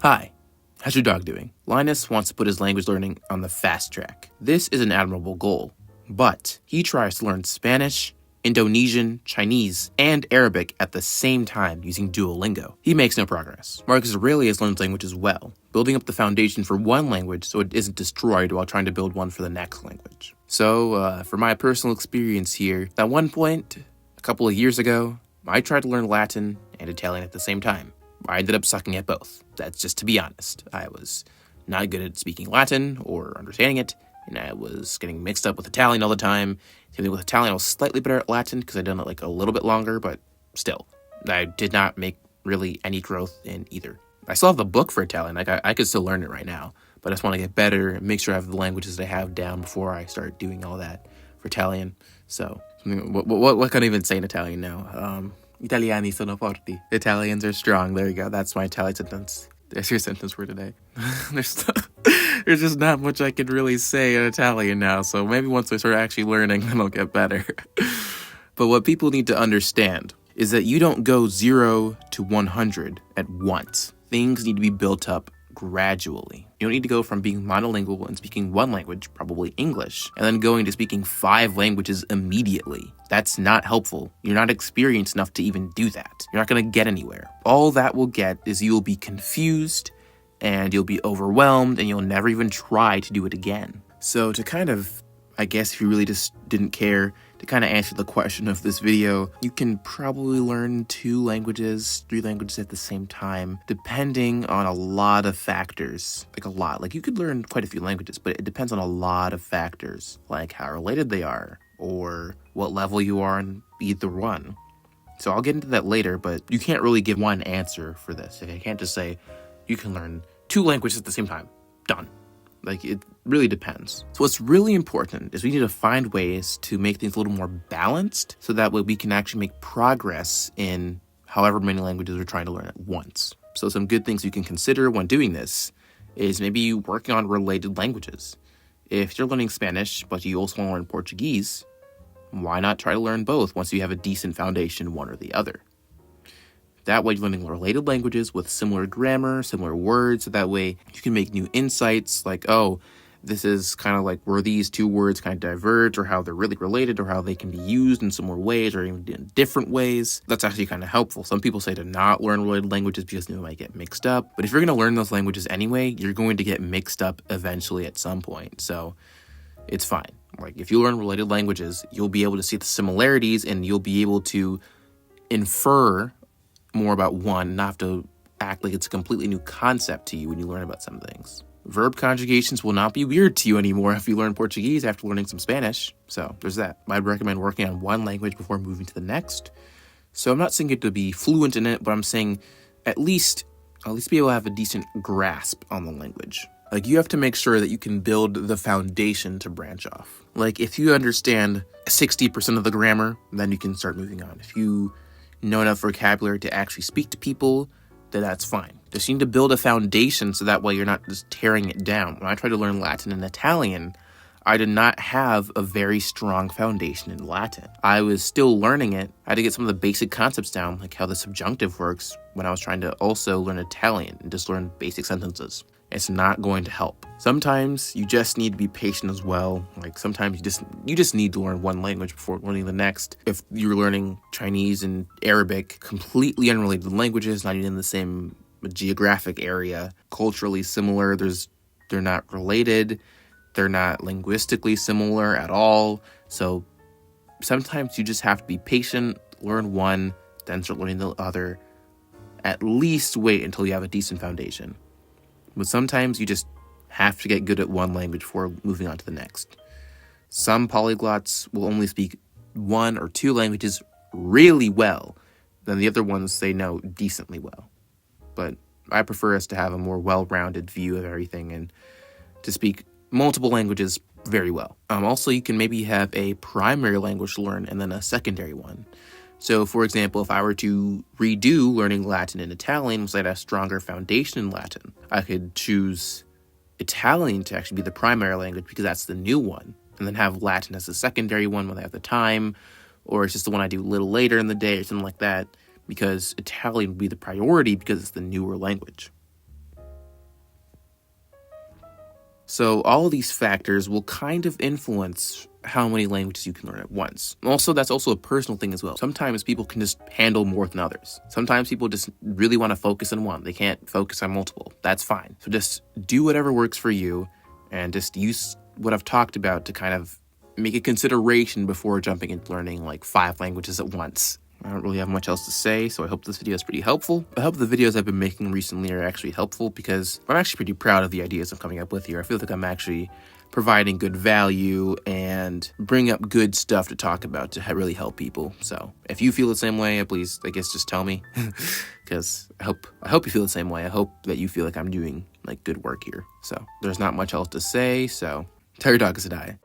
Hi, how's your dog doing? Linus wants to put his language learning on the fast track. This is an admirable goal, but he tries to learn Spanish, Indonesian, Chinese, and Arabic at the same time using Duolingo. He makes no progress. Marcus Aurelius learns languages well, building up the foundation for one language so it isn't destroyed while trying to build one for the next language. So, for my personal experience here, at one point, a couple of years ago, I tried to learn Latin and Italian at the same time. I ended up sucking at both. That's just to be honest. I was not good at speaking Latin or understanding it, and I was getting mixed up with Italian all the time. Same thing with Italian, I was slightly better at Latin because I'd done it like a little bit longer, but still, I did not make really any growth in either. I still have the book for Italian. Like I could still learn it right now, but I just want to get better and make sure I have the languages that I have down before I start doing all that for Italian. So, what can I even say in Italian now? Italiani sono forti. Italians are strong. There you go. That's my Italian sentence. That's your sentence for today. There's just not much I can really say in Italian now, so maybe once I start actually learning, then I'll get better. But what people need to understand is that you don't go 0 to 100 at once. Things need to be built up gradually. You don't need to go from being monolingual and speaking one language, probably English, and then going to speaking 5 languages immediately. That's not helpful. You're not experienced enough to even do that. You're not going to get anywhere. All that will get is you'll be confused and you'll be overwhelmed and you'll never even try to do it again. So to kind of, I guess if you really just didn't care, to kind of answer the question of this video, you can probably learn 2 languages, 3 languages at the same time, depending on a lot of factors. Like you could learn quite a few languages, but it depends on a lot of factors, like how related they are, or what level you are in either one. So I'll get into that later, but you can't really give one answer for this. I can't just say, you can learn 2 languages at the same time. Done. Like, it really depends. So what's really important is we need to find ways to make things a little more balanced so that way we can actually make progress in however many languages we're trying to learn at once. So some good things you can consider when doing this is maybe working on related languages. If you're learning Spanish, but you also want to learn Portuguese, why not try to learn both once you have a decent foundation in one or the other? That way you're learning related languages with similar grammar, similar words, so that way you can make new insights like, oh, this is kind of like where these 2 words kind of diverge or how they're really related or how they can be used in similar ways or even in different ways. That's actually kind of helpful. Some people say to not learn related languages because they might get mixed up. But if you're going to learn those languages anyway, you're going to get mixed up eventually at some point. So it's fine. Like if you learn related languages, you'll be able to see the similarities and you'll be able to infer more about one, not have to act like it's a completely new concept to you when you learn about some things. Verb conjugations will not be weird to you anymore if you learn Portuguese after learning some Spanish. So there's that. I'd recommend working on one language before moving to the next. So I'm not saying you have to be fluent in it, but I'm saying at least be able to have a decent grasp on the language. Like you have to make sure that you can build the foundation to branch off. Like if you understand 60% of the grammar, then you can start moving on. If you know enough vocabulary to actually speak to people, then that's fine. Just need to build a foundation so that way you're not just tearing it down. When I tried to learn Latin and Italian, I did not have a very strong foundation in Latin. I was still learning it. I had to get some of the basic concepts down, like how the subjunctive works when I was trying to also learn Italian and just learn basic sentences. It's not going to help. Sometimes you just need to be patient as well. Like sometimes you just need to learn one language before learning the next. If you're learning Chinese and Arabic, completely unrelated languages, not even in the same geographic area, culturally similar, they're not related, they're not linguistically similar at all. So sometimes you just have to be patient, learn one, then start learning the other. At least wait until you have a decent foundation. But sometimes you just have to get good at one language before moving on to the next. Some polyglots will only speak 1 or 2 languages really well, then the other ones they know decently well. But I prefer us to have a more well-rounded view of everything and to speak multiple languages very well. Also, you can maybe have a primary language to learn and then a secondary one. So, for example, if I were to redo learning Latin and Italian because I had a stronger foundation in Latin, I could choose Italian to actually be the primary language because that's the new one, and then have Latin as the secondary one when I have the time, or it's just the one I do a little later in the day or something like that, because Italian would be the priority because it's the newer language. So all of these factors will kind of influence how many languages you can learn at once. Also, that's also a personal thing as well. Sometimes people can just handle more than others. Sometimes people just really want to focus on one. They can't focus on multiple. That's fine. So just do whatever works for you and just use what I've talked about to kind of make a consideration before jumping into learning like 5 languages at once. I don't really have much else to say, so I hope this video is pretty helpful. I hope the videos I've been making recently are actually helpful because I'm actually pretty proud of the ideas I'm coming up with here. I feel like I'm actually providing good value and bring up good stuff to talk about to really help people. So if you feel the same way, please, I guess, just tell me because I hope you feel the same way. I hope that you feel like I'm doing like good work here. So there's not much else to say, so tell your dog to die.